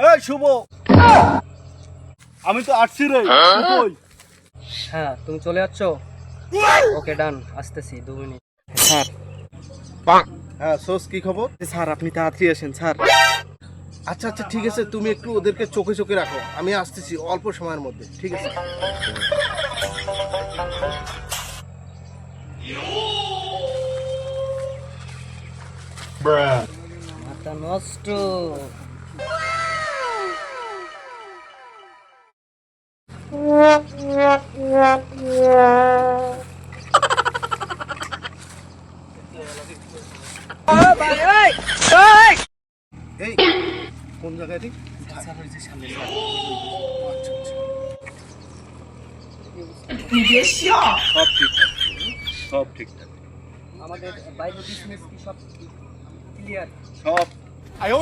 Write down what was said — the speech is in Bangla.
এই শুভ, আমি তো আসছি রে। কই? হ্যাঁ তুমি চলে যাচ্ছ? ওকে ডান, আসতেছি 2 মিনিট। স্যার। হ্যাঁ সোস, কি খবর? স্যার আপনি তাড়াতাড়ি আসেন স্যার। আচ্ছা আচ্ছা ঠিক আছে, তুমি একটু ওদেরকে চোখে চোখে রাখো, আমি আসতেছি অল্প সময়ের মধ্যে, ঠিক আছে? মাথা নষ্ট। এই কোন জায়গায় ঠিক? স্যার ওই যে সামনে। আচ্ছা আচ্ছা,你别笑。সব ঠিকঠাক, সব ঠিকঠাক, আমাদের বাইরে বিজনেস কি সব ক্লিয়ার? সব। এই,